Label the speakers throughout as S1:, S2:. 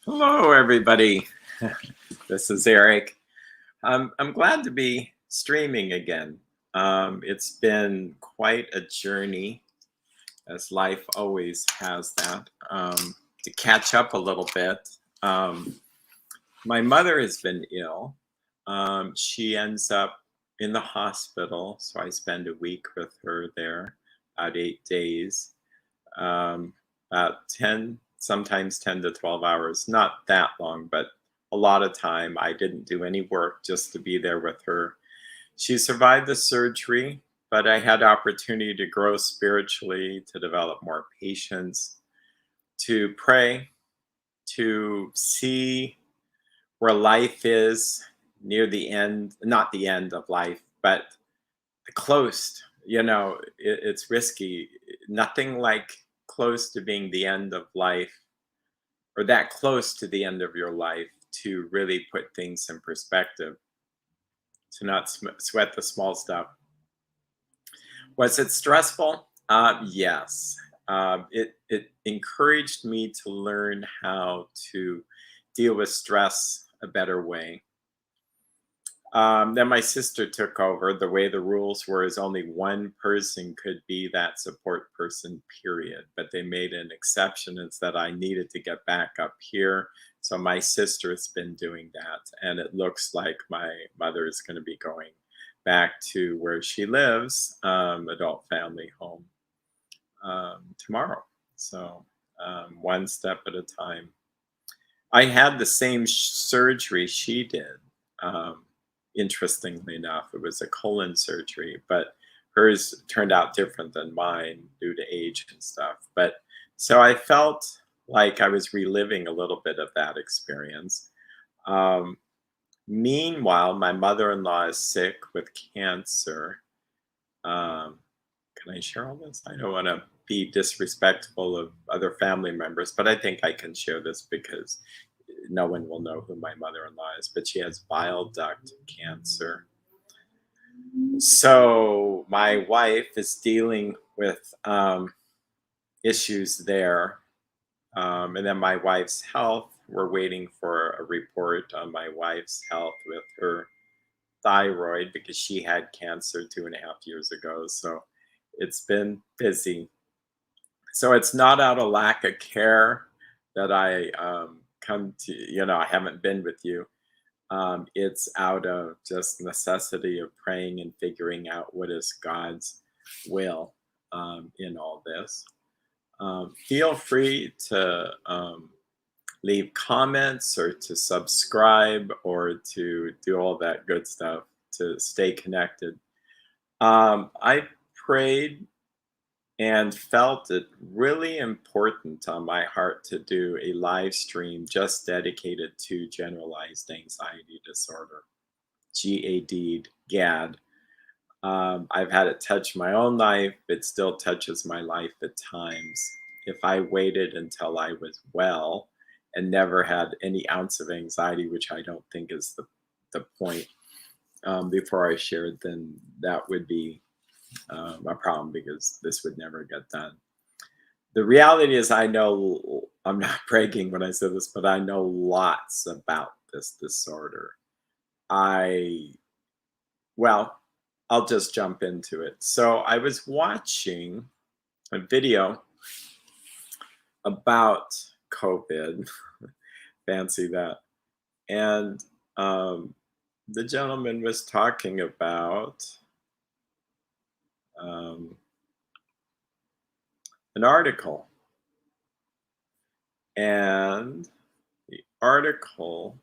S1: Hello, everybody. This is Eric. I'm glad to be streaming again. It's been quite a journey, as life always has that, to catch up a little bit. My mother has been ill. She ends up in the hospital, so I spend a week with her there, about 8 days. About 10, sometimes 10 to 12 hours, not that long, but a lot of time. I didn't do any work just to be there with her. She survived the surgery, but I had opportunity to grow spiritually, to develop more patience, to pray, to see where life is near the end, not the end of life, but close. It's risky. Nothing like close to being the end of life, or that close to the end of your life, to really put things in perspective, to not sweat the small stuff. Was it stressful? Yes. It encouraged me to learn how to deal with stress a better way. Then my sister took over. The way the rules were is only one person could be that support person, period. But they made an exception. It's that I needed to get back up here. So my sister has been doing that. And it looks like my mother is going to be going back to where she lives, adult family home, tomorrow. So one step at a time. I had the same surgery she did. Interestingly enough, it was a colon surgery, but hers turned out different than mine due to age and stuff. But so I felt like I was reliving a little bit of that experience. Meanwhile, my mother-in-law is sick with cancer. Can I share all this? I don't want to be disrespectful of other family members, but I think I can share this because no one will know who my mother-in-law is, but she has bile duct cancer. So my wife is dealing with issues there. And then my wife's health, we're waiting for a report on my wife's health with her thyroid because she had cancer 2.5 years ago. So it's been busy. So it's not out of lack of care that I come to, I haven't been with you. It's out of just necessity of praying and figuring out what is God's will in all this. Feel free to leave comments or to subscribe or to do all that good stuff to stay connected. I prayed and felt it really important on my heart to do a live stream just dedicated to generalized anxiety disorder, GAD. I've had it touch my own life. It still touches my life at times. If I waited until I was well and never had any ounce of anxiety, which I don't think is the point, before I shared, then that would be a problem because this would never get done. The reality is, I know, I'm not bragging when I say this, but I know lots about this disorder. I'll just jump into it. So I was watching a video about COVID, fancy that, and the gentleman was talking about an article, and the article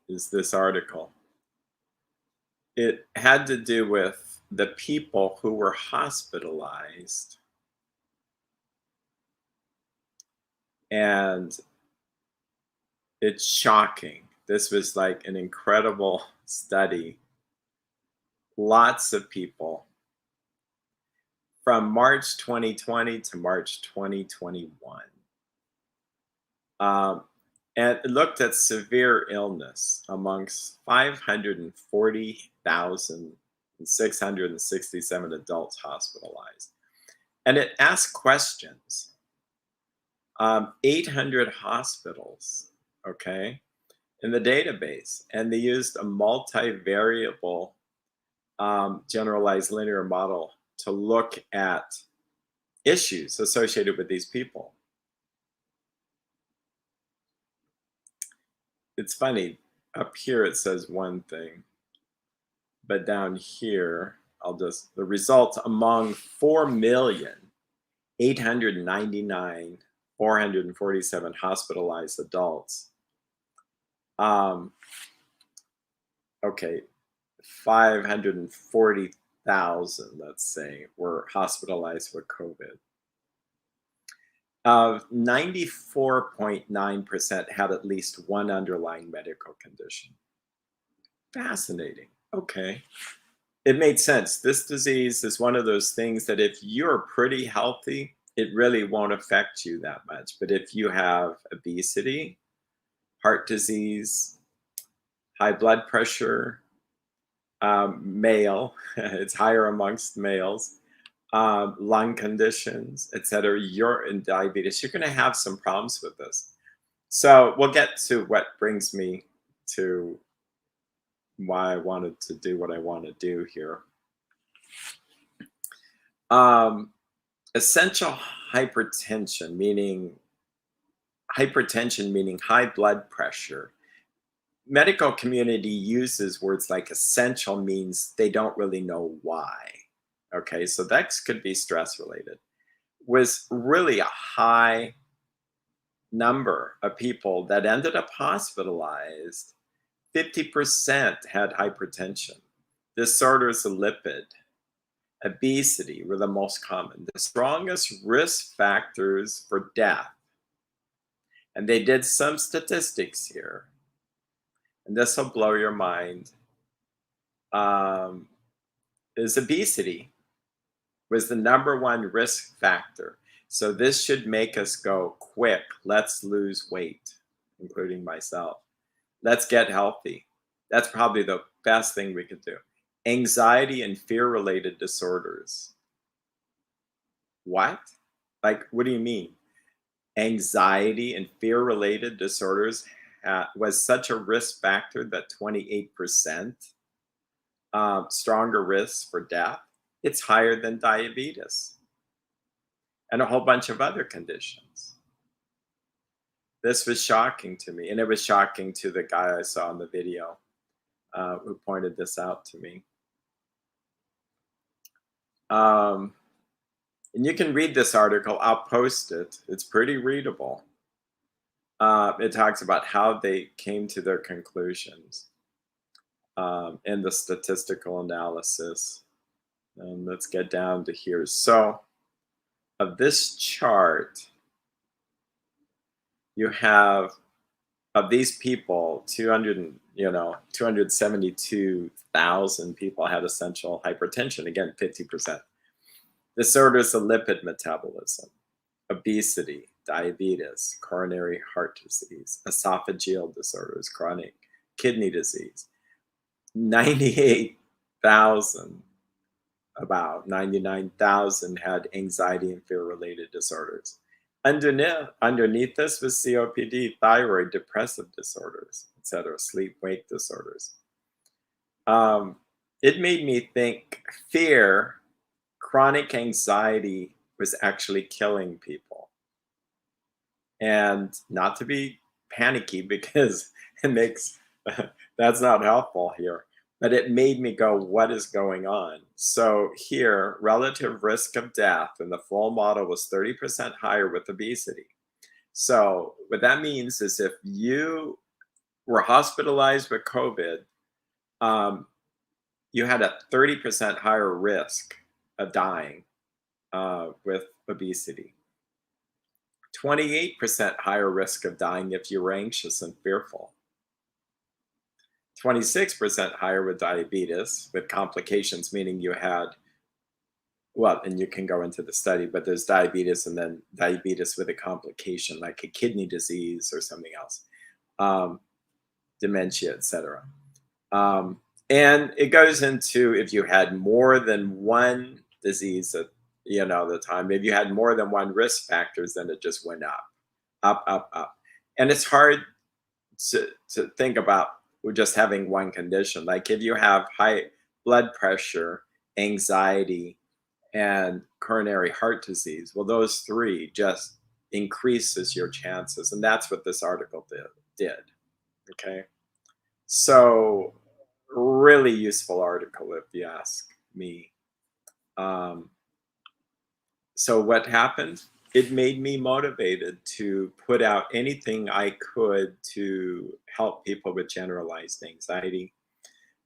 S1: is this article. It had to do with the people who were hospitalized, and it's shocking. This was like an incredible study. Lots of people from March 2020 to March 2021. And it looked at severe illness amongst 540,667 adults hospitalized. And it asked questions. 800 hospitals, okay, in the database. And they used a multivariable generalized linear model to look at issues associated with these people. It's funny, up here it says one thing, but down here, the results among 4,899,447 hospitalized adults. Okay, 540,000, let's say, were hospitalized with COVID. 94.9% had at least one underlying medical condition. Fascinating. Okay. It made sense. This disease is one of those things that if you're pretty healthy, it really won't affect you that much. But if you have obesity, heart disease, high blood pressure, male, it's higher amongst males, lung conditions, etc., you're in diabetes, you're going to have some problems with this. So we'll get to what brings me to why I wanted to do what I want to do here. Essential hypertension, meaning high blood pressure. Medical community uses words like essential means they don't really know why. Okay, so that could be stress related. Was really a high number of people that ended up hospitalized. 50% had hypertension. Disorders of lipid, obesity were the most common. The strongest risk factors for death, and they did some statistics here, and this will blow your mind, is obesity was the number one risk factor. So this should make us go, quick, let's lose weight, including myself. Let's get healthy. That's probably the best thing we could do. Anxiety and fear-related disorders. What? Like, what do you mean? Anxiety and fear-related disorders was such a risk factor that 28% stronger risks for death. It's higher than diabetes and a whole bunch of other conditions. This was shocking to me, and it was shocking to the guy I saw in the video who pointed this out to me. And you can read this article. I'll post it. It's pretty readable. It talks about how they came to their conclusions and the statistical analysis. And let's get down to here. So, of this chart, you have of these people, 272,000 people had essential hypertension. Again, 50%. Disorders of lipid metabolism, obesity, diabetes, coronary heart disease, esophageal disorders, chronic kidney disease. 98,000, about 99,000 had anxiety and fear-related disorders. Underneath this was COPD, thyroid, depressive disorders, etc., sleep-wake disorders. It made me think fear, chronic anxiety was actually killing people. And not to be panicky because it makes, that's not helpful here. But it made me go, what is going on? So here, relative risk of death in the full model was 30% higher with obesity. So what that means is if you were hospitalized with COVID, you had a 30% higher risk of dying with obesity. 28% higher risk of dying if you were anxious and fearful. 26% higher with diabetes, with complications, meaning you had, well, and you can go into the study, but there's diabetes and then diabetes with a complication like a kidney disease or something else, dementia, etc. And it goes into if you had more than one disease at the time, if you had more than one risk factors, then it just went up. up, up, up. And it's hard to think about just having one condition. Like if you have high blood pressure, anxiety, and coronary heart disease, well, those three just increases your chances. And that's what this article did. Okay. So, really useful article, if you ask me. Um, so, what happened? It made me motivated to put out anything I could to help people with generalized anxiety.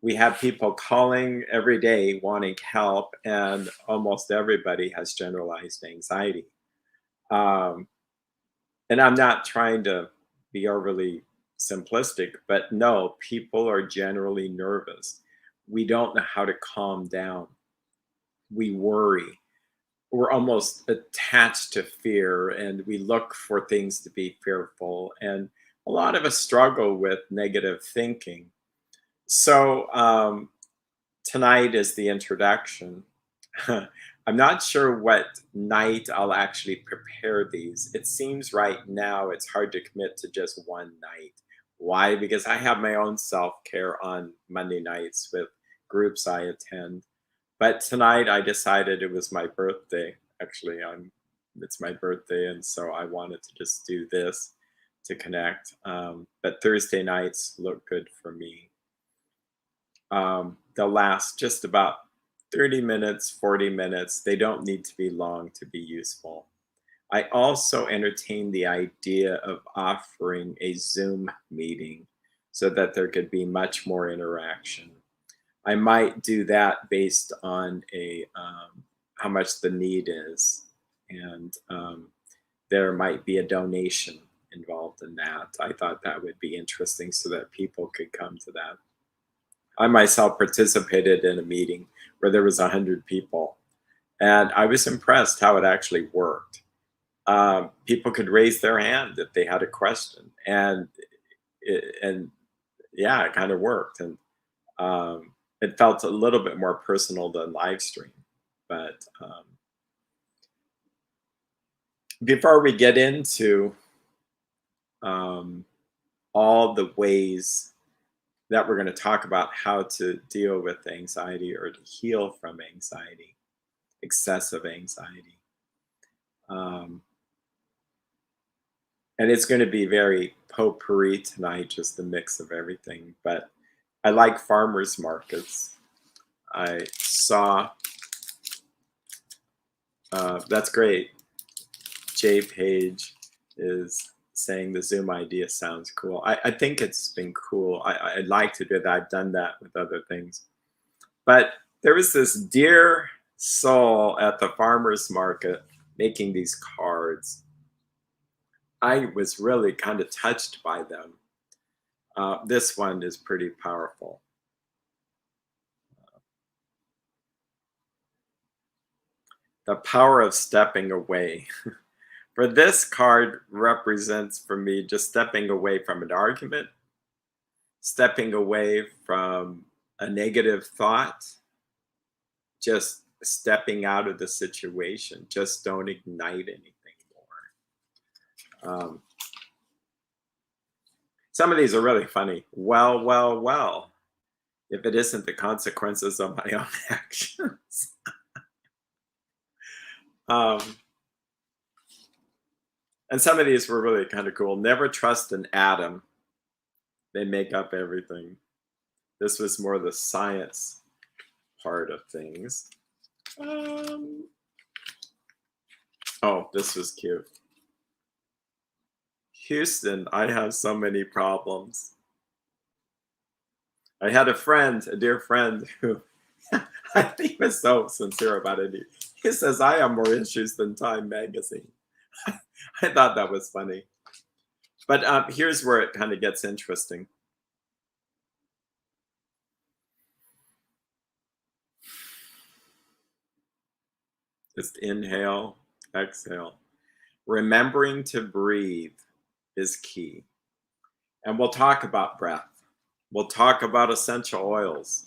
S1: We have people calling every day wanting help, and almost everybody has generalized anxiety. Um, and I'm not trying to be overly simplistic, but no, people are generally nervous. We don't know how to calm down. We worry. We're almost attached to fear, and we look for things to be fearful. And a lot of us struggle with negative thinking. So, tonight is the introduction. I'm not sure what night I'll actually prepare these. It seems right now it's hard to commit to just one night. Why? Because I have my own self care on Monday nights with groups I attend. But tonight I decided it was my birthday. Actually, it's my birthday, and so I wanted to just do this to connect. But Thursday nights look good for me. They'll last just about 30 minutes, 40 minutes. They don't need to be long to be useful. I also entertained the idea of offering a Zoom meeting so that there could be much more interaction. I might do that based on how much the need is, and there might be a donation involved in that. I thought that would be interesting so that people could come to that. I myself participated in a meeting where there was 100 people, and I was impressed how it actually worked. People could raise their hand if they had a question, and yeah, it kind of worked, and it felt a little bit more personal than live stream. But before we get into all the ways that we're going to talk about how to deal with anxiety or to heal from anxiety, excessive anxiety. And it's going to be very potpourri tonight, just a mix of everything. But I like farmers markets. I saw, that's great. J Page is saying the Zoom idea sounds cool. I think it's been cool. I'd like to do that. I've done that with other things. But there was this dear soul at the farmer's market making these cards. I was really kind of touched by them. This one is pretty powerful. The power of stepping away. For this card represents for me just stepping away from an argument, stepping away from a negative thought, just stepping out of the situation. Just don't ignite anything more. Some of these are really funny. Well, if it isn't the consequences of my own actions. And some of these were really kind of cool. Never trust an atom. They make up everything. This was more the science part of things. Oh, this was cute. Houston, I have so many problems. I had a dear friend, who I think was so sincere about it. He says, I have more issues than Time magazine. I thought that was funny. But here's where it kind of gets interesting. Just inhale, exhale. Remembering to breathe is key. And we'll talk about breath. We'll talk about essential oils,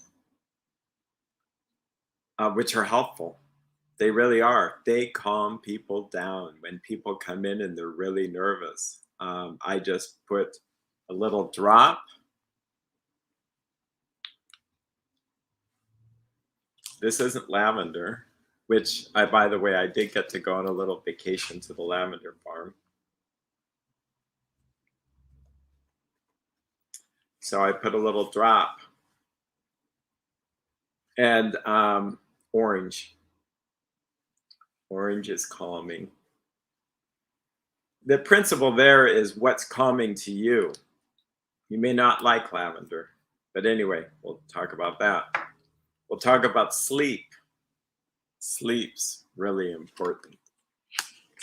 S1: which are helpful. They really are. They calm people down. When people come in and they're really nervous, I just put a little drop. This isn't lavender, which by the way, I did get to go on a little vacation to the lavender farm. So I put a little drop, and orange. Orange is calming. The principle there is what's calming to you. You may not like lavender, but anyway, we'll talk about that. We'll talk about sleep. Sleep's really important.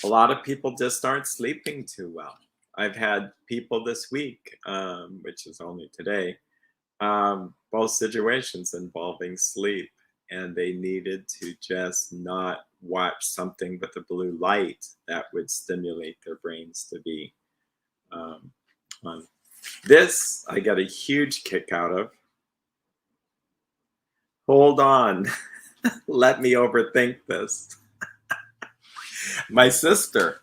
S1: A lot of people just aren't sleeping too well. I've had people this week, which is only today, both situations involving sleep, and they needed to just not watch something with a blue light that would stimulate their brains to be on. This I got a huge kick out of. Hold on. Let me overthink this. My sister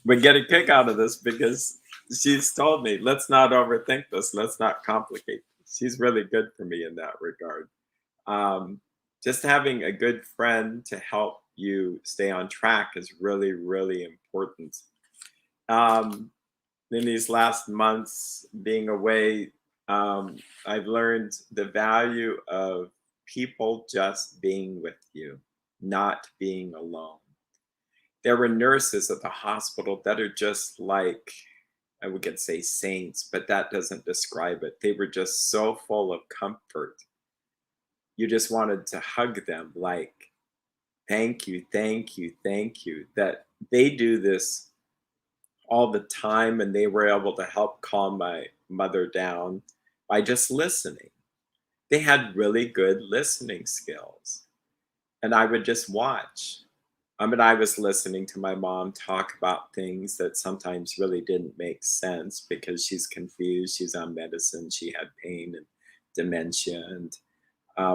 S1: would get a kick out of this because she's told me, let's not overthink this. Let's not complicate this. She's really good for me in that regard. Just having a good friend to help you stay on track is really, really important. In these last months being away, I've learned the value of people just being with you, not being alone. There were nurses at the hospital that are just like, I would say saints, but that doesn't describe it. They were just so full of comfort. You just wanted to hug them like, thank you, thank you, thank you. That they do this all the time, and they were able to help calm my mother down by just listening. They had really good listening skills. And I would just watch. I was listening to my mom talk about things that sometimes really didn't make sense because she's confused. She's on medicine. She had pain and dementia. And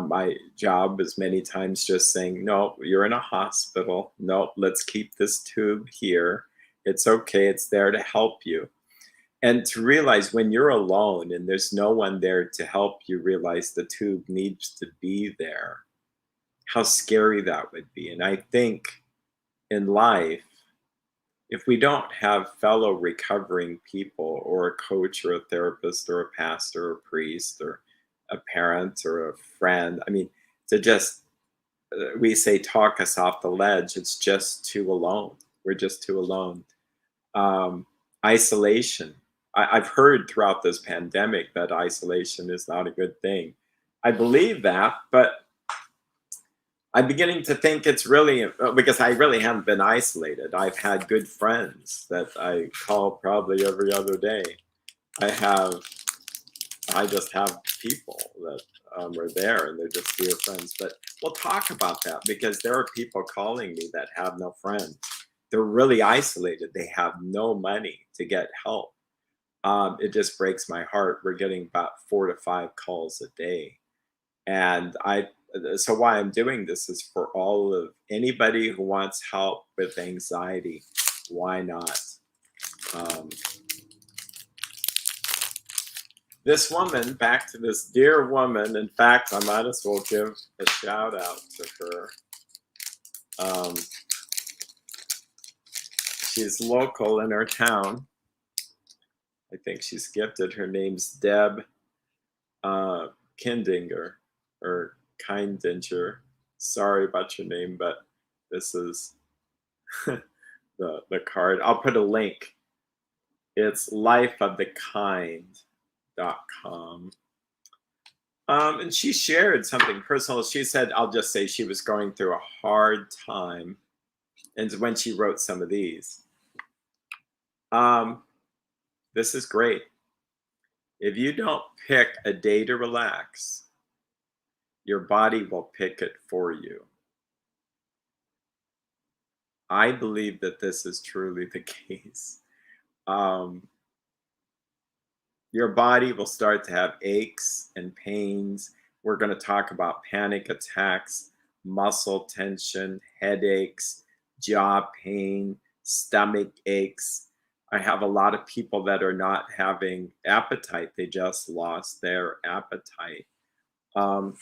S1: my job was many times just saying, no, you're in a hospital. No, let's keep this tube here. It's okay. It's there to help you. And to realize when you're alone and there's no one there to help you realize the tube needs to be there, how scary that would be. And I think in life, if we don't have fellow recovering people or a coach or a therapist or a pastor or a priest or a parent or a friend, to just, we say, talk us off the ledge, it's just too alone. We're just too alone. Isolation. I've heard throughout this pandemic that isolation is not a good thing. I believe that, but I'm beginning to think it's really, because I really haven't been isolated. I've had good friends that I call probably every other day. I just have people that are there and they're just dear friends. But we'll talk about that because there are people calling me that have no friends. They're really isolated. They have no money to get help. It just breaks my heart. We're getting about 4 to 5 calls a day. And so why I'm doing this is for all of anybody who wants help with anxiety. Why not? This woman, back to this dear woman. In fact, I might as well give a shout out to her. She's local in her town. I think she's gifted. Her name's Deb Kindinger or Kindinger. Sorry about your name, but this is the card. I'll put a link. It's lifeofthekind.com. And she shared something personal. She said, I'll just say she was going through a hard time. And when she wrote some of these, this is great. If you don't pick a day to relax, your body will pick it for you. I believe that this is truly the case. Your body will start to have aches and pains. We're going to talk about panic attacks. muscle tension, headaches, jaw pain, stomach aches. I have a lot of people that are not having appetite. They just lost their appetite. Um,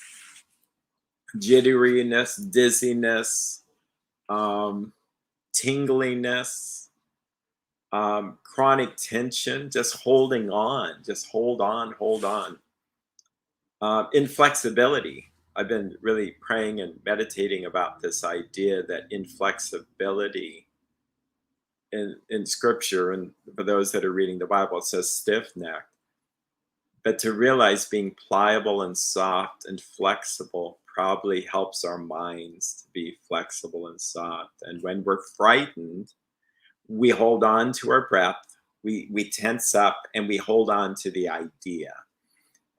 S1: Jitteriness, dizziness, tingliness, chronic tension, just holding on, just hold on, hold on. Inflexibility. I've been really praying and meditating about this idea that inflexibility in scripture, and for those that are reading the Bible, it says stiff-necked. But to realize being pliable and soft and flexible probably helps our minds to be flexible and soft. And when we're frightened, we hold on to our breath, we tense up, and we hold on to the idea.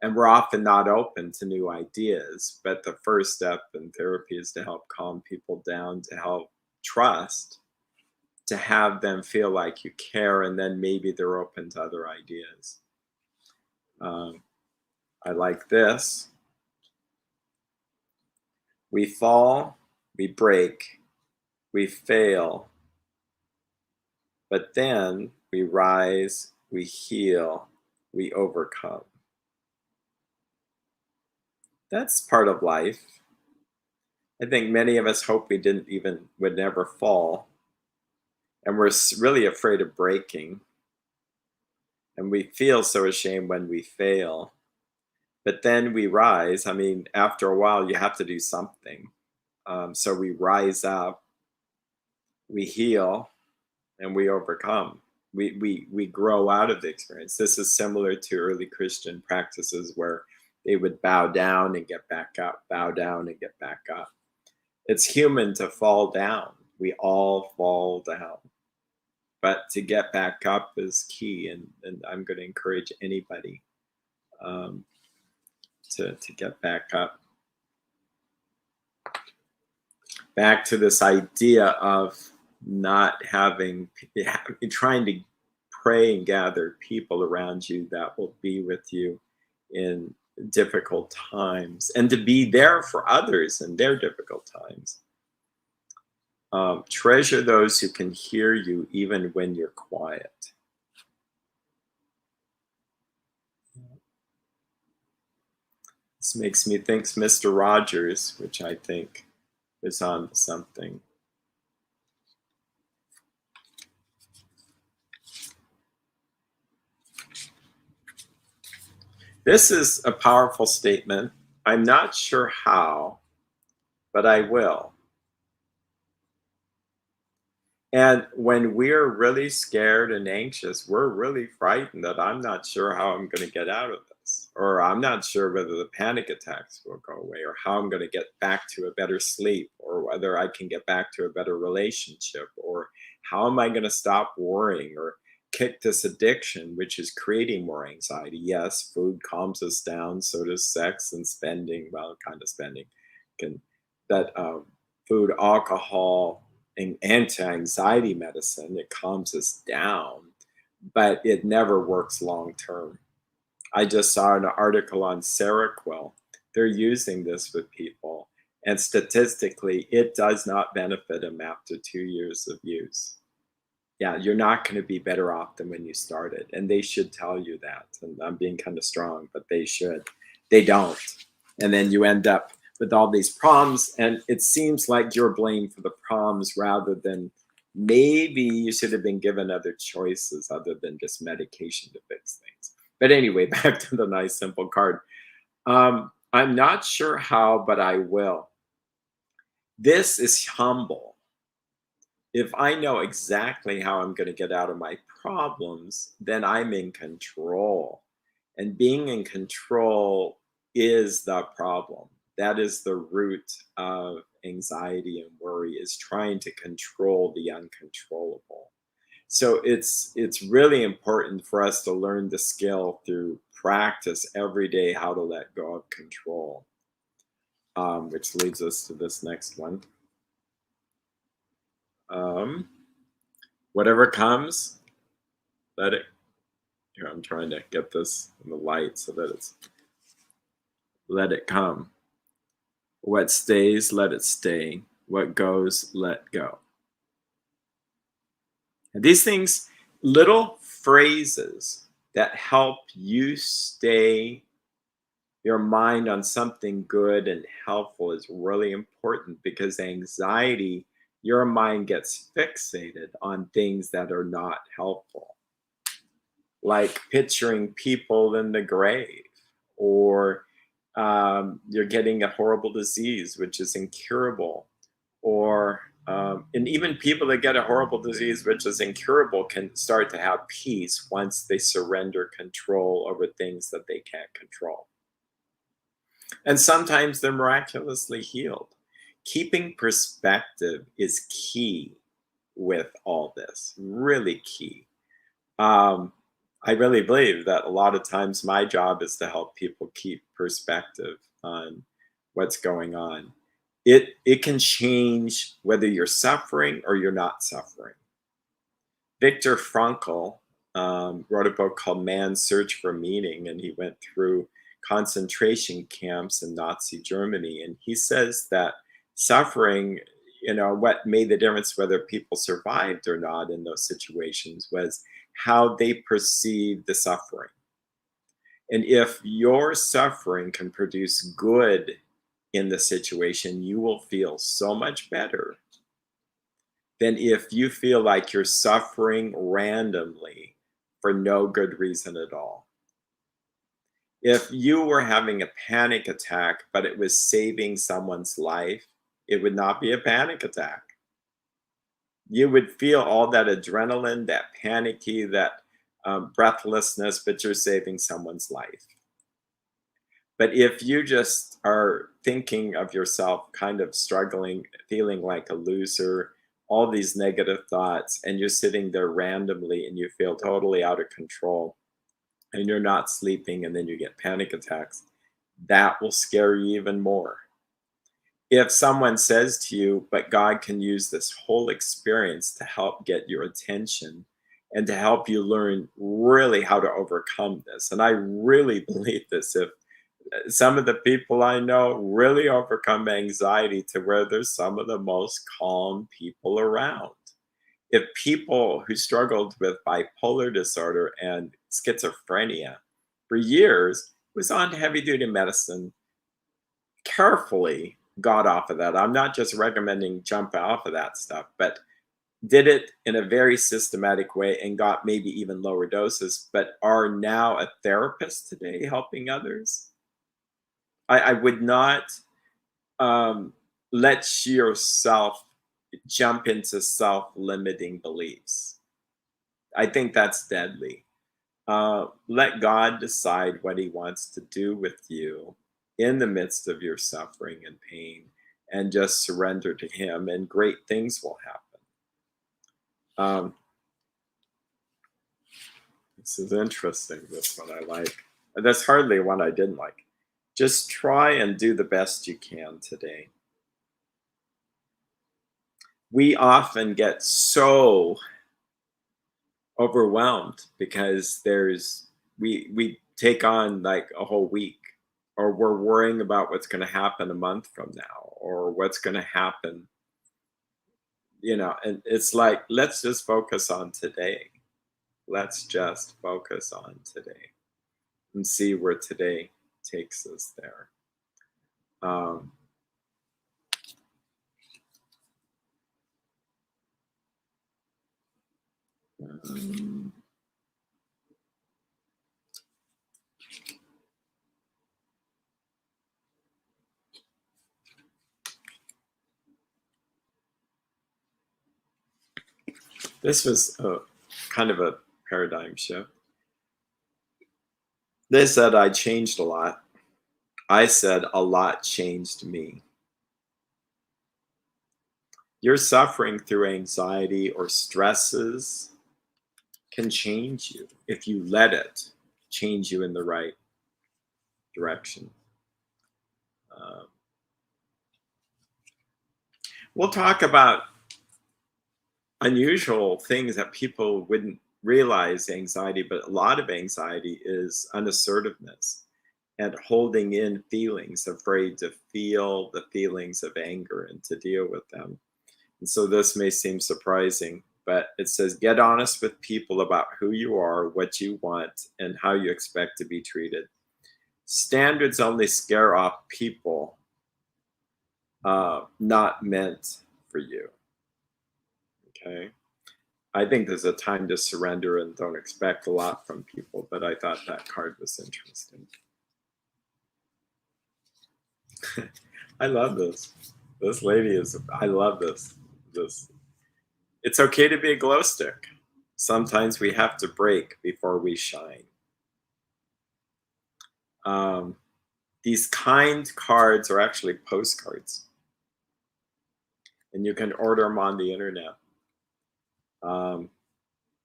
S1: And we're often not open to new ideas. But the first step in therapy is to help calm people down, to help trust, to have them feel like you care, and then maybe they're open to other ideas. I like this. We fall, we break, we fail, but then we rise, we heal, we overcome. That's part of life. I think many of us hope we would never fall. And we're really afraid of breaking. And we feel so ashamed when we fail. But then we rise. I mean, after a while, you have to do something. So we rise up, we heal, and we overcome. We grow out of the experience. This is similar to early Christian practices where they would bow down and get back up, bow down and get back up. It's human to fall down. We all fall down. But to get back up is key. And I'm going to encourage anybody to get back up. Back to this idea of not trying to pray and gather people around you that will be with you in difficult times, and to be there for others in their difficult times. Treasure those who can hear you even when you're quiet. This makes me think Mr. Rogers, which I think is on something. This is a powerful statement. I'm not sure how, but I will. And when we're really scared and anxious, we're really frightened that I'm not sure how I'm going to get out of this, or I'm not sure whether the panic attacks will go away, or how I'm going to get back to a better sleep, or whether I can get back to a better relationship, or how am I going to stop worrying or kick this addiction, which is creating more anxiety. Yes, food calms us down, so does sex and spending. Well, kind of spending food, alcohol, and anti-anxiety medicine, it calms us down, but it never works long term. I just saw an article on Seroquel. They're using this with people, and statistically, it does not benefit them after 2 years of use. Yeah, you're not going to be better off than when you started, and they should tell you that. And I'm being kind of strong, but they should. They don't, and then you end up with all these problems, and it seems like you're blamed for the problems rather than maybe you should have been given other choices other than just medication to fix things. But anyway, back to the nice simple card. I'm not sure how, but I will. This is humble. If I know exactly how I'm going to get out of my problems, then I'm in control. And being in control is the problem. That is the root of anxiety and worry, is trying to control the uncontrollable. So it's really important for us to learn the skill through practice every day how to let go of control, which leads us to this next one. Whatever comes, let it. Here, I'm trying to get this in the light so that it's let it come. What stays, let it stay. What goes, let go. And these things, little phrases that help you stay your mind on something good and helpful is really important, because anxiety, your mind gets fixated on things that are not helpful, like picturing people in the grave, or you're getting a horrible disease which is incurable, or and even people that get a horrible disease which is incurable can start to have peace once they surrender control over things that they can't control. And sometimes they're miraculously healed. Keeping perspective is key with all this, really key. I really believe that a lot of times my job is to help people keep perspective on what's going on. It can change whether you're suffering or you're not suffering. Viktor Frankl wrote a book called Man's Search for Meaning, and he went through concentration camps in Nazi Germany. And he says that suffering, what made the difference whether people survived or not in those situations was how they perceive the suffering. And if your suffering can produce good in the situation, you will feel so much better than if you feel like you're suffering randomly for no good reason at all. If you were having a panic attack, but it was saving someone's life, it would not be a panic attack. You would feel all that adrenaline, that panicky, that breathlessness, but you're saving someone's life. But if you just are thinking of yourself kind of struggling, feeling like a loser, all these negative thoughts, and you're sitting there randomly and you feel totally out of control, and you're not sleeping, and then you get panic attacks, that will scare you even more. If someone says to you, but God can use this whole experience to help get your attention and to help you learn really how to overcome this. And I really believe this. If some of the people I know really overcome anxiety to where they're some of the most calm people around. If people who struggled with bipolar disorder and schizophrenia for years was on heavy duty medicine, carefully got off of that. I'm not just recommending jump off of that stuff, but did it in a very systematic way and got maybe even lower doses, but are now a therapist today helping others. I would not let yourself jump into self-limiting beliefs. I think that's deadly. Let God decide what he wants to do with you in the midst of your suffering and pain, and just surrender to him, and great things will happen. This is interesting. This one I like. That's hardly one I didn't like. Just try and do the best you can today. We often get so overwhelmed because we take on like a whole week, or we're worrying about what's going to happen a month from now, or what's going to happen, and it's like, let's just focus on today. Let's just focus on today and see where today takes us there. Um, this was kind of a paradigm shift. They said I changed a lot. I said a lot changed me. You're suffering through anxiety or stresses can change you if you let it change you in the right direction. We'll talk about unusual things that people wouldn't realize anxiety, but a lot of anxiety is unassertiveness. and holding in feelings, afraid to feel the feelings of anger and to deal with them. And so this may seem surprising, but it says, get honest with people about who you are, what you want, and how you expect to be treated. Standards only scare off people not meant for you. Okay. I think there's a time to surrender and don't expect a lot from people, but I thought that card was interesting. I love this. This lady is, I love this. It's okay to be a glow stick. Sometimes we have to break before we shine. These kind cards are actually postcards, and you can order them on the internet.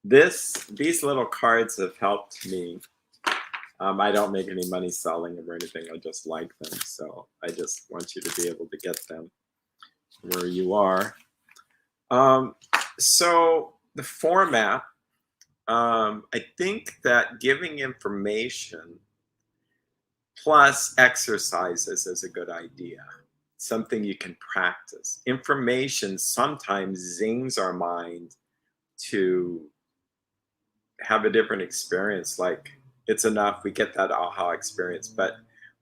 S1: These little cards have helped me. I don't make any money selling them or anything. I just like them, so I just want you to be able to get them where you are. So the format, I think that giving information plus exercises is a good idea. Something you can practice. Information sometimes zings our mind to have a different experience. Like, it's enough, we get that aha experience. But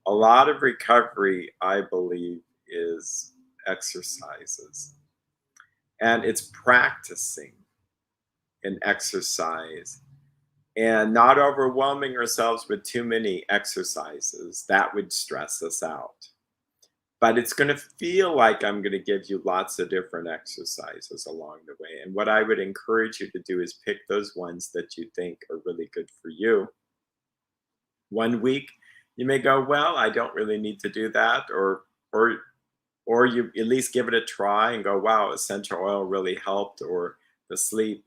S1: a lot of recovery, I believe, is exercises. And it's practicing an exercise and not overwhelming ourselves with too many exercises. That would stress us out. But it's going to feel like I'm going to give you lots of different exercises along the way. And what I would encourage you to do is pick those ones that you think are really good for you. 1 week, you may go, well, I don't really need to do that. Or you at least give it a try and go, wow, essential oil really helped, or the sleep,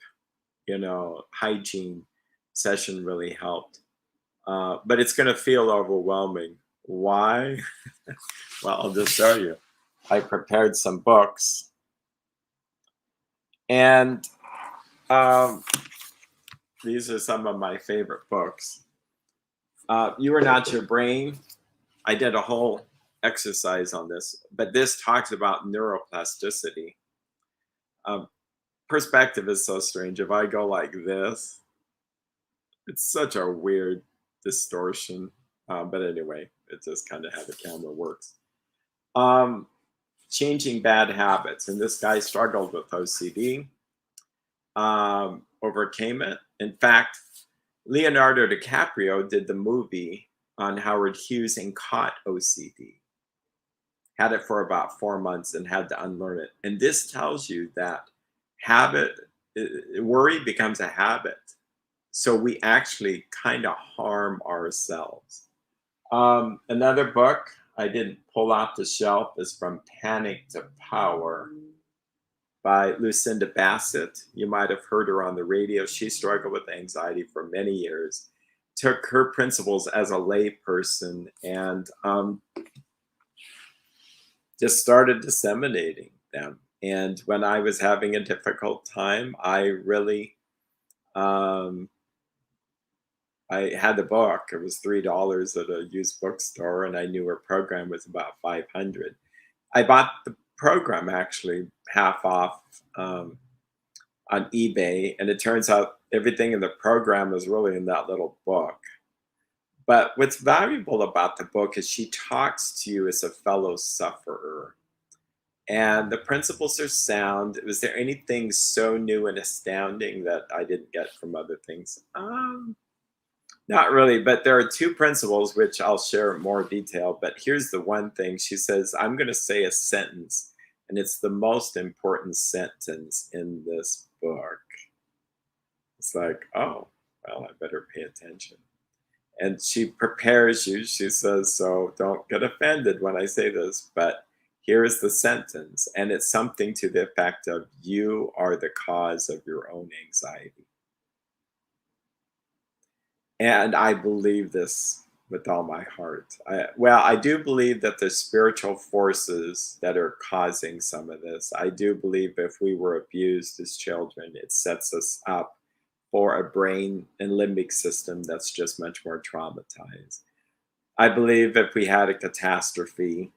S1: hygiene session really helped. But it's going to feel overwhelming. Why? Well, I'll just show you. I prepared some books. And these are some of my favorite books. You Are Not Your Brain. I did a whole exercise on this, but this talks about neuroplasticity. Perspective is so strange. If I go like this, it's such a weird distortion. But anyway, it's just kind of how the camera works. Changing bad habits. And this guy struggled with OCD, overcame it. In fact, Leonardo DiCaprio did the movie on Howard Hughes and caught OCD. Had it for about 4 months and had to unlearn it. And this tells you that worry becomes a habit. So we actually kind of harm ourselves. Another book I didn't pull off the shelf is From Panic to Power by Lucinda Bassett. You might have heard her on the radio. She struggled with anxiety for many years, took her principles as a lay person, and just started disseminating them. And when I was having a difficult time, I really I had the book. It was $3 at a used bookstore, and I knew her program was about $500. I bought the program actually half off on eBay, and it turns out everything in the program is really in that little book. But what's valuable about the book is she talks to you as a fellow sufferer. And the principles are sound. Was there anything so new and astounding that I didn't get from other things? Not really, but there are 2 principles which I'll share in more detail. But here's the one thing. She says, I'm going to say a sentence, and it's the most important sentence in this book. It's like, oh, well, I better pay attention. And she prepares you. She says, so don't get offended when I say this, but here is the sentence. And it's something to the effect of, you are the cause of your own anxiety. And I believe this with all my heart. I do believe that there's spiritual forces that are causing some of this. I do believe if we were abused as children, it sets us up for a brain and limbic system that's just much more traumatized. I believe if we had a catastrophe,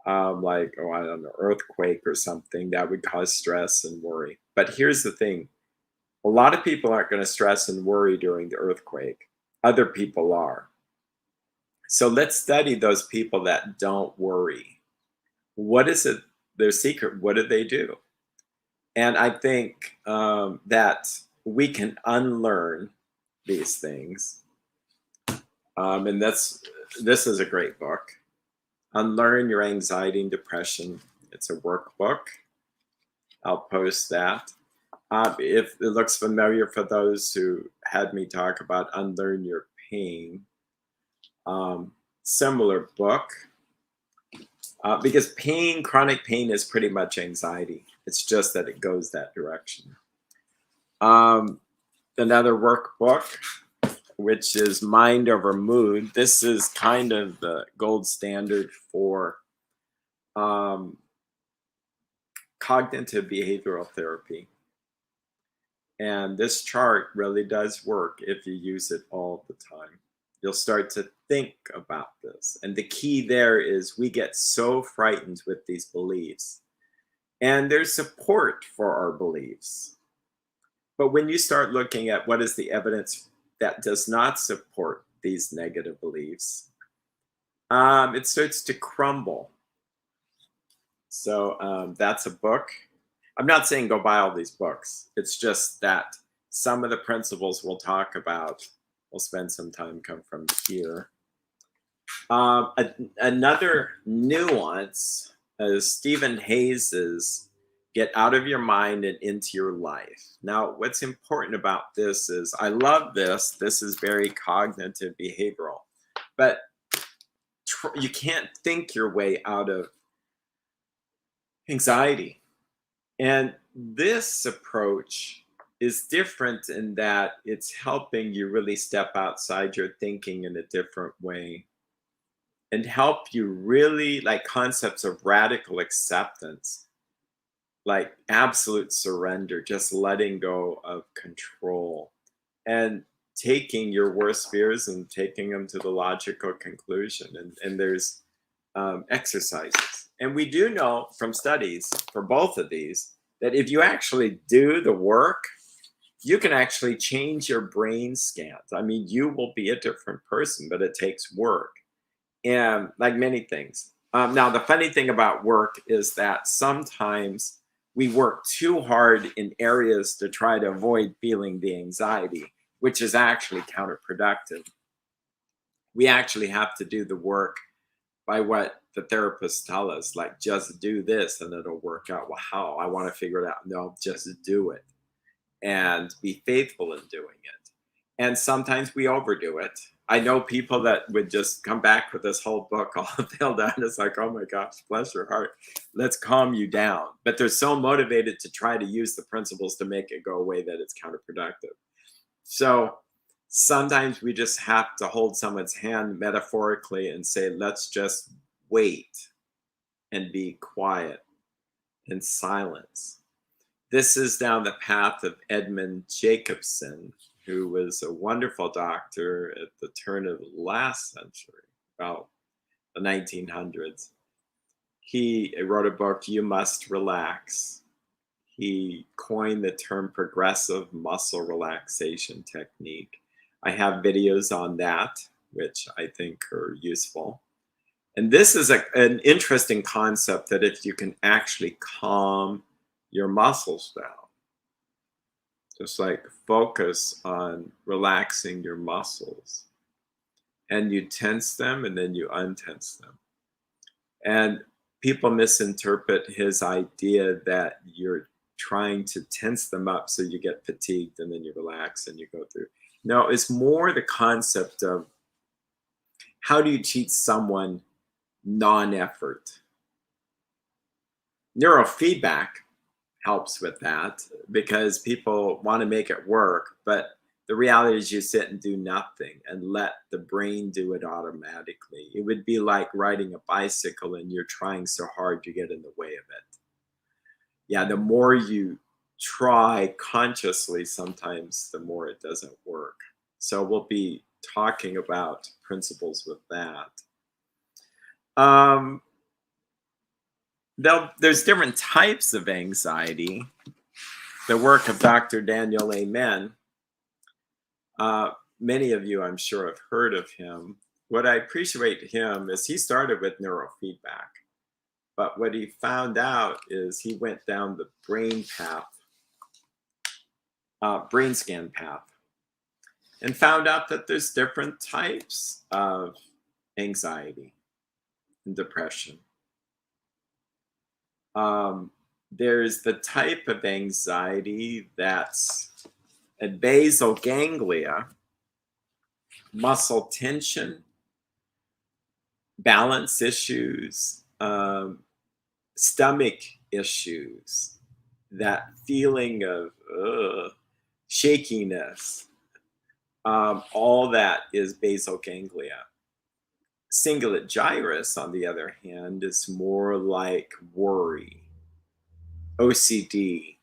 S1: like, oh, I don't know, earthquake or something, that would cause stress and worry. But here's the thing: a lot of people aren't going to stress and worry during the earthquake. Other people are. So let's study those people that don't worry. What is it? Their secret? What do they do? And I think that we can unlearn these things. And this is a great book. Unlearn Your Anxiety and Depression. It's a workbook. I'll post that. If it looks familiar for those who had me talk about Unlearn Your Pain, similar book. Because pain, chronic pain, is pretty much anxiety. It's just that it goes that direction. Another workbook, which is Mind Over Mood. This is kind of the gold standard for cognitive behavioral therapy. And this chart really does work if you use it all the time. You'll start to think about this. And the key there is we get so frightened with these beliefs. And there's support for our beliefs. But when you start looking at what is the evidence that does not support these negative beliefs, it starts to crumble. So that's a book. I'm not saying go buy all these books. It's just that some of the principles we'll talk about, we'll spend some time, come from here. Another nuance is Stephen Hayes's Get Out of Your Mind and Into Your Life. Now, what's important about this is, I love this. This is very cognitive behavioral. But you can't think your way out of anxiety. And this approach is different in that it's helping you really step outside your thinking in a different way and help you really, like, concepts of radical acceptance, like absolute surrender, just letting go of control and taking your worst fears and taking them to the logical conclusion. And there's exercises. And we do know from studies for both of these that if you actually do the work, you can actually change your brain scans. I mean, you will be a different person, but it takes work. And like many things. Now, the funny thing about work is that sometimes we work too hard in areas to try to avoid feeling the anxiety, which is actually counterproductive. We actually have to do the work by what the therapists tell us, like, just do this and it'll work out. Well, how? I want to figure it out. No, just do it and be faithful in doing it. And sometimes we overdo it. I know people that would just come back with this whole book all filled out. It's like, oh my gosh, bless your heart. Let's calm you down. But they're so motivated to try to use the principles to make it go away that it's counterproductive. So sometimes we just have to hold someone's hand metaphorically and say, let's just wait and be quiet in silence. This is down the path of Edmund Jacobson, who was a wonderful doctor at the turn of the last century, about the 1900s. He wrote a book, You Must Relax. He coined the term progressive muscle relaxation technique. I have videos on that, which I think are useful. And this is an interesting concept, that if you can actually calm your muscles down, just like focus on relaxing your muscles, and you tense them and then you untense them. And people misinterpret his idea that you're trying to tense them up so you get fatigued and then you relax and you go through. No, it's more the concept of how do you teach someone non-effort. Neurofeedback helps with that because people want to make it work, but the reality is you sit and do nothing and let the brain do it automatically. It would be like riding a bicycle and you're trying so hard you get in the way of it. Yeah, the more you try consciously, sometimes the more it doesn't work. So we'll be talking about principles with that. Um, there's different types of anxiety. The work of Dr. Daniel Amen, many of you, I'm sure, have heard of him. What I appreciate him is he started with neurofeedback, but what he found out is he went down the brain scan path, and found out that there's different types of anxiety and depression. There's the type of anxiety that's at basal ganglia, muscle tension, balance issues, stomach issues, that feeling of shakiness, all that is basal ganglia. Cingulate gyrus, on the other hand, is more like worry, OCD,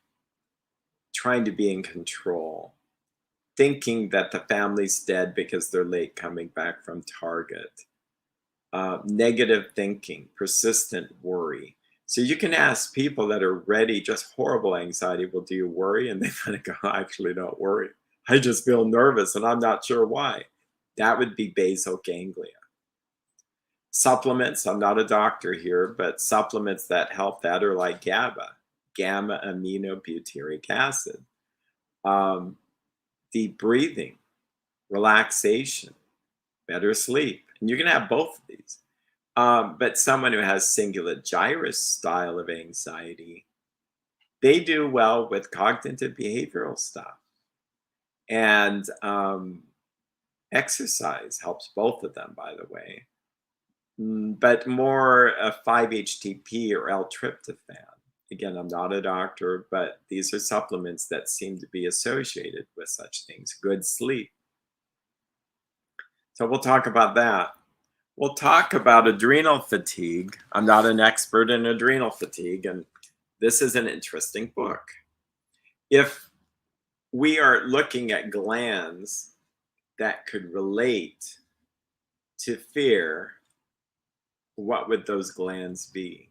S1: trying to be in control, thinking that the family's dead because they're late coming back from Target, negative thinking, persistent worry. So you can ask people that are ready, just horrible anxiety, well, do you worry? And they kind of go, I actually don't worry. I just feel nervous and I'm not sure why. That would be basal ganglia. Supplements, I'm not a doctor here, but supplements that help that are like GABA, gamma aminobutyric acid. Deep breathing, relaxation, better sleep. And you're going to have both of these. But someone who has cingulate gyrus style of anxiety, they do well with cognitive behavioral stuff. And exercise helps both of them, by the way. But more 5-HTP or L-tryptophan. Again, I'm not a doctor, but these are supplements that seem to be associated with such things. Good sleep. So we'll talk about that. We'll talk about adrenal fatigue. I'm not an expert in adrenal fatigue, and this is an interesting book. If we are looking at glands that could relate to fear, what would those glands be?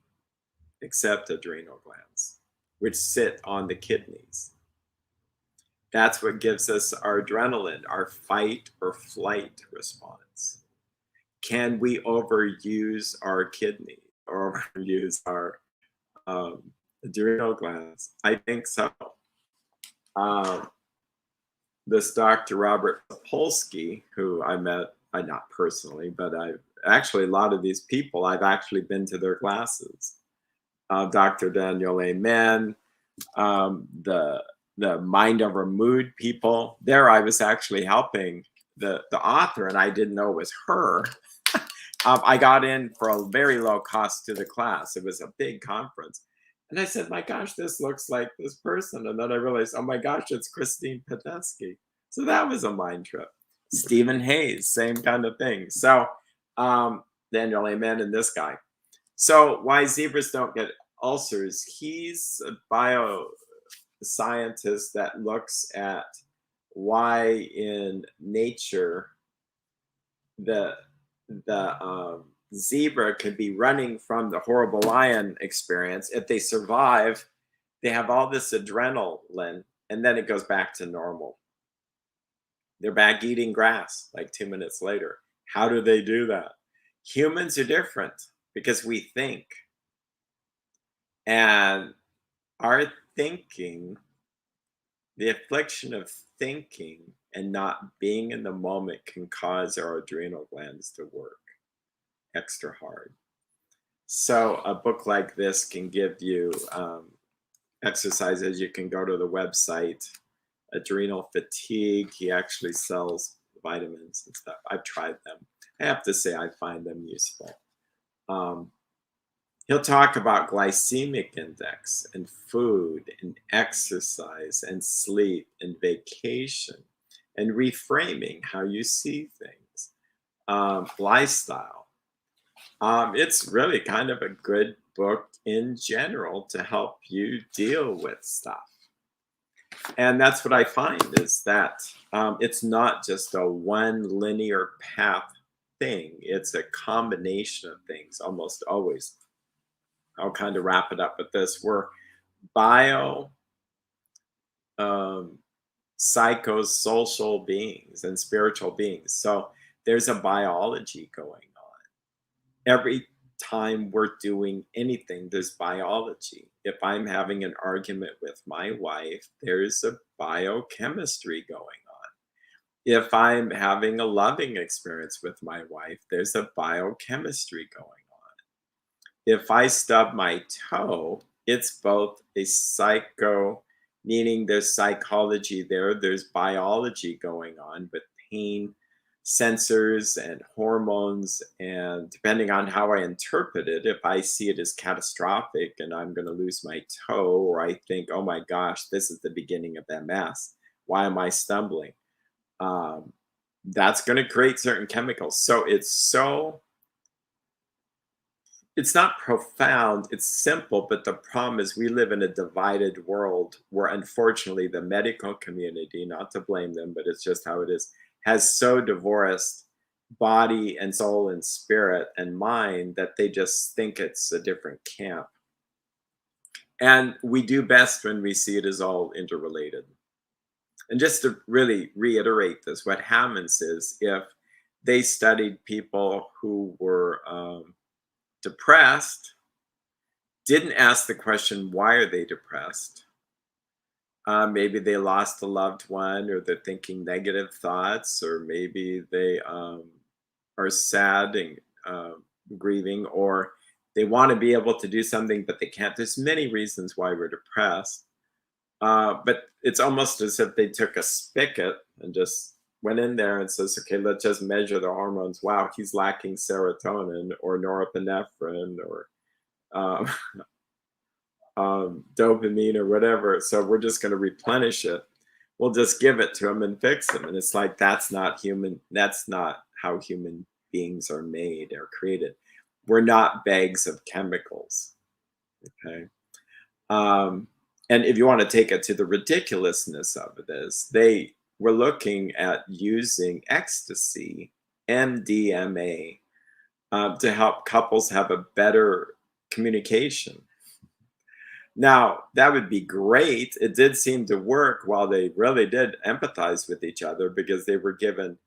S1: Except adrenal glands, which sit on the kidneys. That's what gives us our adrenaline, our fight or flight response. Can we overuse our kidney or overuse our adrenal glands? I think so. This Dr. Robert Sapolsky, who I met, not personally, but actually a lot of these people, I've actually been to their classes. Dr. Daniel Amen, the Mind Over Mood people. There I was actually helping the author, and I didn't know it was her. I got in for a very low cost to the class. It was a big conference. And I said, my gosh, this looks like this person. And then I realized, oh my gosh, it's Christine Padesky. So that was a mind trip. Stephen Hayes, same kind of thing. So Daniel Amen and this guy. So why zebras don't get ulcers? He's a bioscientist that looks at why in nature the zebra could be running from the horrible lion experience. If they survive, they have all this adrenaline, and then it goes back to normal. They're back eating grass like 2 minutes later. How do they do that? Humans are different because we think. And our thinking, the affliction of thinking and not being in the moment can cause our adrenal glands to work extra hard. So a book like this can give you exercises. You can go to the website, Adrenal Fatigue. He actually sells vitamins and stuff. I've tried them. I have to say I find them useful. He'll talk about glycemic index and food and exercise and sleep and vacation and reframing how you see things, lifestyle. It's really kind of a good book in general to help you deal with stuff. And that's what I find is that it's not just a one linear path thing. It's a combination of things almost always. I'll kind of wrap it up with this. We're bio, um, psychosocial beings and spiritual beings. So there's a biology going on. Every time we're doing anything, there's biology. If I'm having an argument with my wife, there's a biochemistry going on. If I'm having a loving experience with my wife, there's a biochemistry going on. If I stub my toe, it's both a psycho, meaning there's psychology there, there's biology going on, but pain sensors and hormones, and depending on how I interpret it, if I see it as catastrophic and I'm going to lose my toe, or I think, oh my gosh, this is the beginning of MS, why am I stumbling? Um, that's going to create certain chemicals. So it's not profound, it's simple, but the problem is we live in a divided world where unfortunately the medical community, not to blame them, but it's just how it is, has so divorced body and soul and spirit and mind that they just think it's a different camp. And we do best when we see it as all interrelated. And just to really reiterate this, what happens is if they studied people who were depressed, didn't ask the question, why are they depressed? Maybe they lost a loved one, or they're thinking negative thoughts, or maybe they are sad and grieving, or they want to be able to do something, but they can't. There's many reasons why we're depressed. But it's almost as if they took a spigot and just went in there and says, okay, let's just measure the hormones. Wow, he's lacking serotonin or norepinephrine or um, dopamine or whatever. So we're just going to replenish it. We'll just give it to him and fix him. And it's like, that's not human. That's not how human beings are made or created. We're not bags of chemicals. Okay. And if you want to take it to the ridiculousness of this, they were looking at using ecstasy, MDMA, to help couples have a better communication. Now, that would be great. It did seem to work while they really did empathize with each other because they were given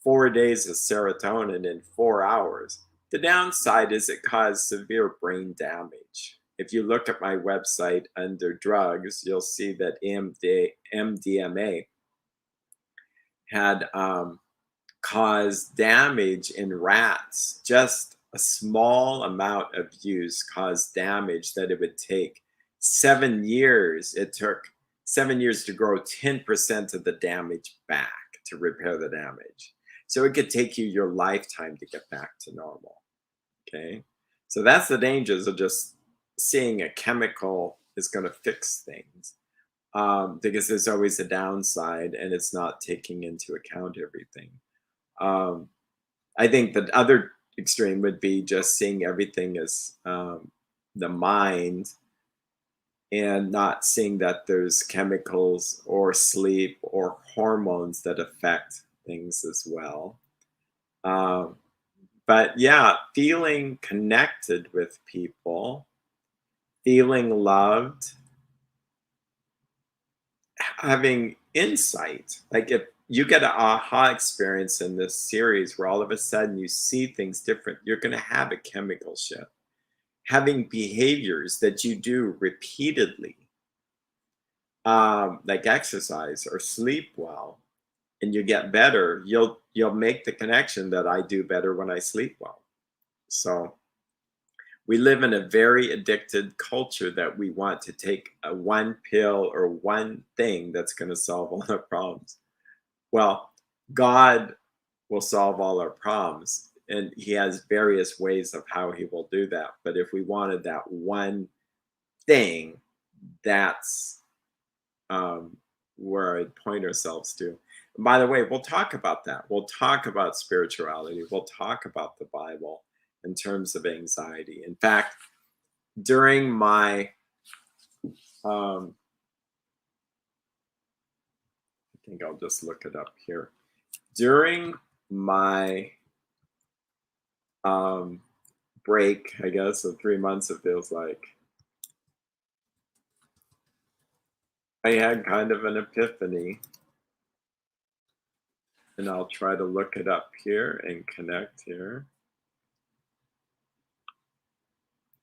S1: 4 days of serotonin in 4 hours. The downside is it caused severe brain damage. If you look at my website under drugs, you'll see that MDMA had caused damage in rats. Just a small amount of use caused damage that it would take 7 years. It took 7 years to grow 10% of the damage back to repair the damage. So it could take you your lifetime to get back to normal. Okay. So that's the dangers of just seeing a chemical is going to fix things, because there's always a downside and it's not taking into account everything. I think the other extreme would be just seeing everything as the mind and not seeing that there's chemicals or sleep or hormones that affect things as well. But yeah, feeling connected with people, feeling loved, having insight. Like if you get an aha experience in this series where all of a sudden you see things different, you're going to have a chemical shift. Having behaviors that you do repeatedly, like exercise or sleep well, and you get better, you'll make the connection that I do better when I sleep well. So we live in a very addicted culture that we want to take a one pill or one thing that's going to solve all our problems. Well, God will solve all our problems, and he has various ways of how he will do that. But if we wanted that one thing, that's where I'd point ourselves to. And by the way, we'll talk about that. We'll talk about spirituality. We'll talk about the Bible in terms of anxiety. In fact, during my think I'll just look it up here. During my break, I guess, of 3 months, it feels like, I had kind of an epiphany, and I'll try to look it up here and connect here.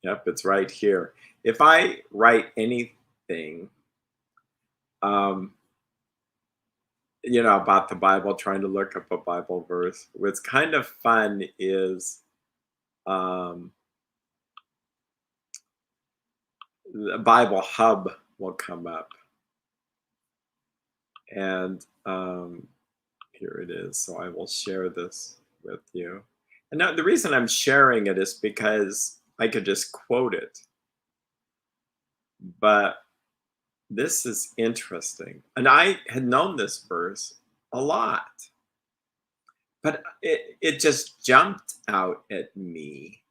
S1: Yep, it's right here. If I write anything, about the Bible, trying to look up a Bible verse, what's kind of fun is the Bible Hub will come up. And here it is. So I will share this with you. And now the reason I'm sharing it is because I could just quote it. But this is interesting. And I had known this verse a lot. But it just jumped out at me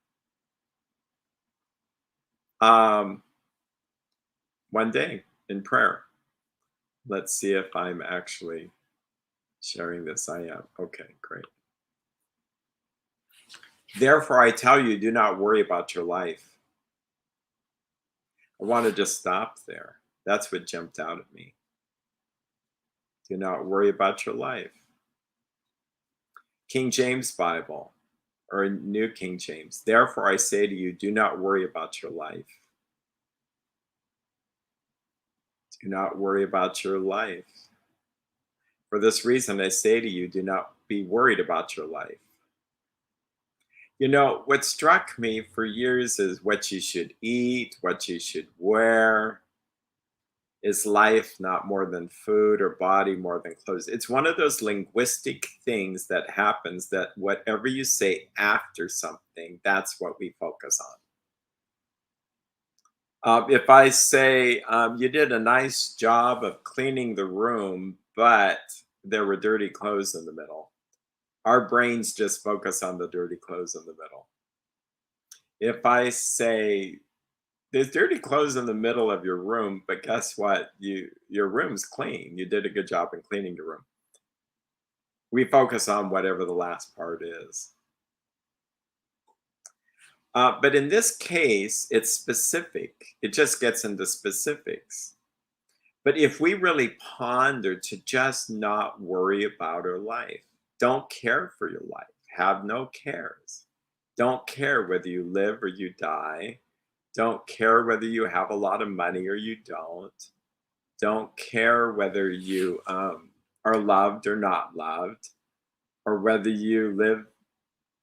S1: one day in prayer. Let's see if I'm actually sharing this. I am. Okay, great. Therefore, I tell you, do not worry about your life. I want to just stop there. That's what jumped out at me. Do not worry about your life. King James Bible, or New King James. Therefore, I say to you, do not worry about your life. Do not worry about your life. For this reason, I say to you, do not be worried about your life. What struck me for years is what you should eat, what you should wear. Is life not more than food, or body more than clothes? It's one of those linguistic things that happens, that whatever you say after something, that's what we focus on. If I say, you did a nice job of cleaning the room, but there were dirty clothes in the middle, our brains just focus on the dirty clothes in the middle. If I say, there's dirty clothes in the middle of your room, but guess what? Your room's clean. You did a good job in cleaning the room. We focus on whatever the last part is. But in this case, it's specific. It just gets into specifics. But if we really ponder to just not worry about our life, don't care for your life, have no cares. Don't care whether you live or you die. Don't care whether you have a lot of money or you don't. Don't care whether you are loved or not loved, or whether you live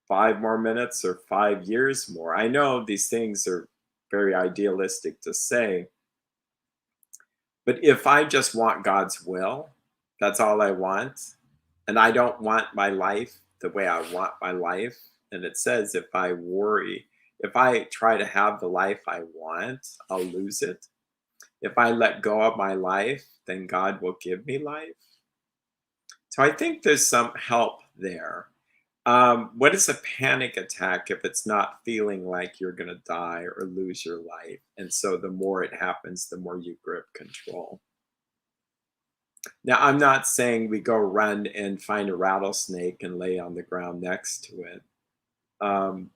S1: 5 more minutes or 5 years more. I know these things are very idealistic to say, but if I just want God's will, that's all I want, and I don't want my life the way I want my life, and it says if I worry, if I try to have the life I want, I'll lose it. If I let go of my life, then God will give me life. So I think there's some help there. What is a panic attack if it's not feeling like you're going to die or lose your life? And so the more it happens, the more you grip control. Now, I'm not saying we go run and find a rattlesnake and lay on the ground next to it.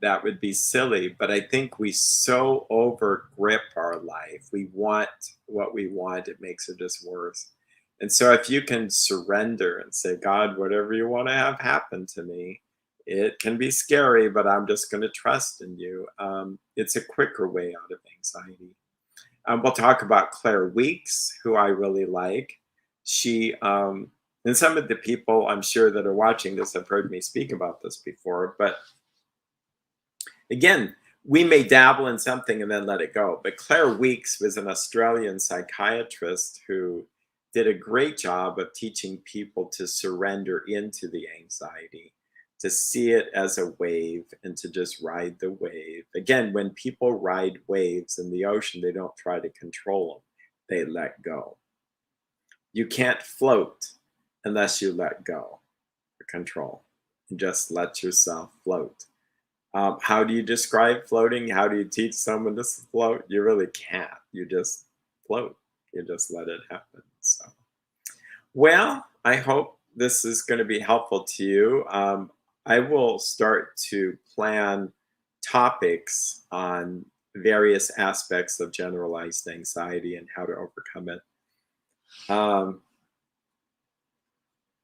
S1: That would be silly, but I think we so over grip our life. We want what we want, it makes it just worse. And so if you can surrender and say, God, whatever you want to have happen to me, it can be scary, but I'm just going to trust in you. It's a quicker way out of anxiety. We'll talk about Claire Weeks, who I really like. She, and some of the people I'm sure that are watching this have heard me speak about this before, but again, we may dabble in something and then let it go. But Claire Weeks was an Australian psychiatrist who did a great job of teaching people to surrender into the anxiety, to see it as a wave and to just ride the wave. Again, when people ride waves in the ocean, they don't try to control them. They let go. You can't float unless you let go or control. And just let yourself float. How do you describe floating? How do you teach someone to float? You really can't. You just float. You just let it happen. So, Well, I hope this is going to be helpful to you. I will start to plan topics on various aspects of generalized anxiety and how to overcome it. Um,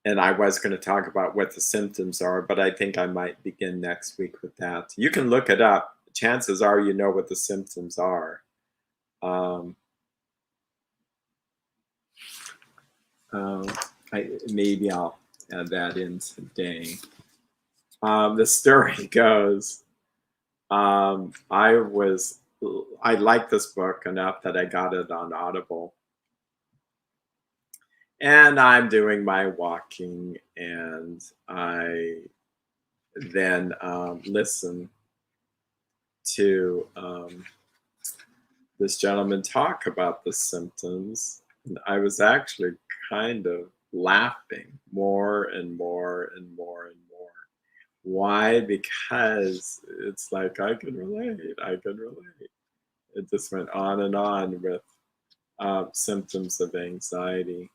S1: and I was going to talk about what the symptoms are, but I think I might begin next week with that. You can look it up. Chances are you know what the symptoms are. Um, Maybe I'll add that in today. The story goes, I liked this book enough that I got it on Audible. And I'm doing my walking, and I then listen to this gentleman talk about the symptoms. And I was actually kind of laughing more and more and more and more. Why? Because it's like, I can relate. It just went on and on with symptoms of anxiety.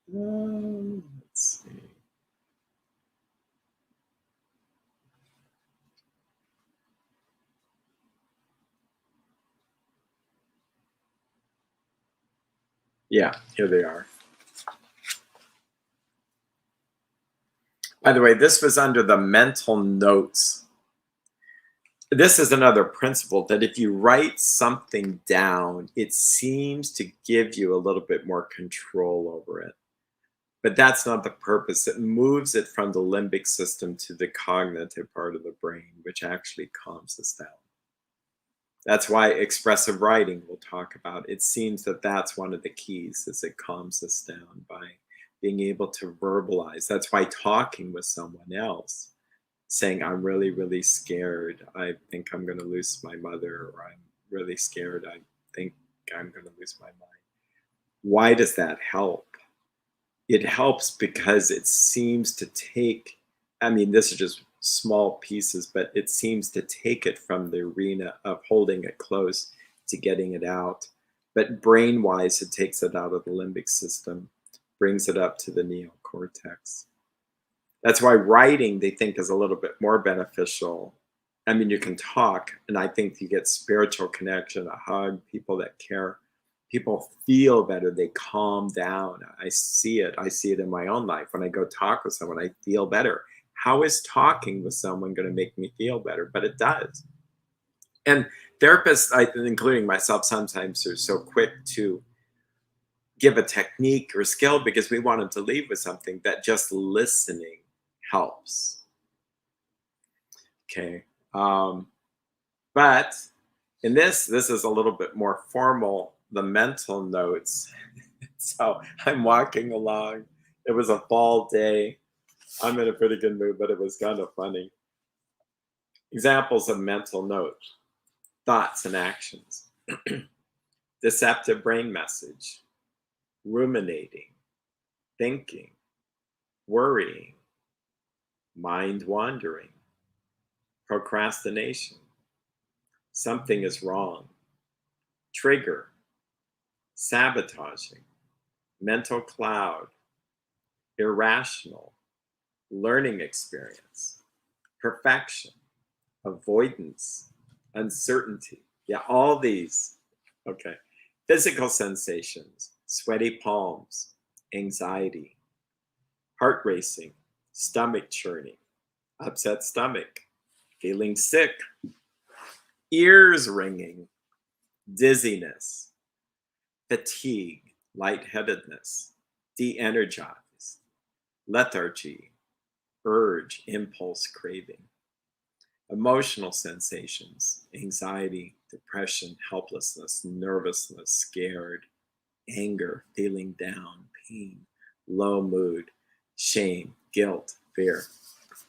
S1: Let's see. Yeah, here they are. By the way, this was under the mental notes. This is another principle that if you write something down, it seems to give you a little bit more control over it. But that's not the purpose. It moves it from the limbic system to the cognitive part of the brain, which actually calms us down. That's why expressive writing we'll talk about. It seems that that's one of the keys, is it calms us down by being able to verbalize. That's why talking with someone else, saying, I'm really, really scared. I think I'm going to lose my mother, or I'm really scared. I think I'm going to lose my mind. Why does that help? It helps because it seems to take, this is just small pieces, but it seems to take it from the arena of holding it close to getting it out. But brain-wise, it takes it out of the limbic system, brings it up to the neocortex. That's why writing, they think, is a little bit more beneficial. You can talk, and I think you get spiritual connection, a hug, people that care. People feel better. They calm down. I see it. I see it in my own life. When I go talk with someone, I feel better. How is talking with someone going to make me feel better? But it does. And therapists, including myself, sometimes are so quick to give a technique or skill because we want them to leave with something, that just listening helps. Okay. But in this is a little bit more formal, the mental notes. So I'm walking along. It was a fall day. I'm in a pretty good mood, but it was kind of funny. Examples of mental notes: thoughts and actions, deceptive brain message, ruminating, thinking, worrying, mind wandering, procrastination, something is wrong, trigger, sabotaging, mental cloud, irrational, learning experience, perfection, avoidance, uncertainty. Yeah, all these. Okay. Physical sensations: sweaty palms, anxiety, heart racing, stomach churning, upset stomach, feeling sick, ears ringing, dizziness, fatigue, lightheadedness, de-energized, lethargy, urge, impulse, craving. Emotional sensations: anxiety, depression, helplessness, nervousness, scared, anger, feeling down, pain, low mood, shame, guilt, fear.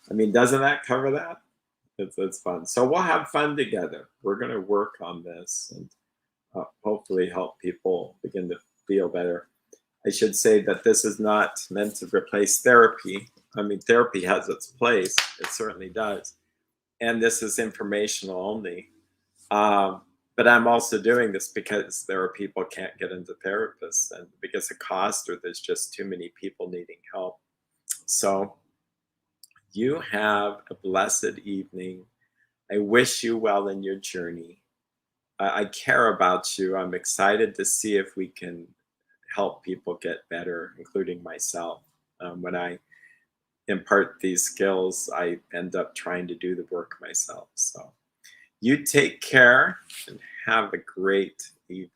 S1: Doesn't that cover that? It's fun. So we'll have fun together. We're going to work on this and hopefully help people begin to feel better. I should say that this is not meant to replace therapy. Therapy has its place. It certainly does. And this is informational only. But I'm also doing this because there are people can't get into therapists and because of cost or there's just too many people needing help. So you have a blessed evening. I wish you well in your journey. I care about you. I'm excited to see if we can help people get better, including myself. When I impart these skills, I end up trying to do the work myself. So you take care and have a great evening.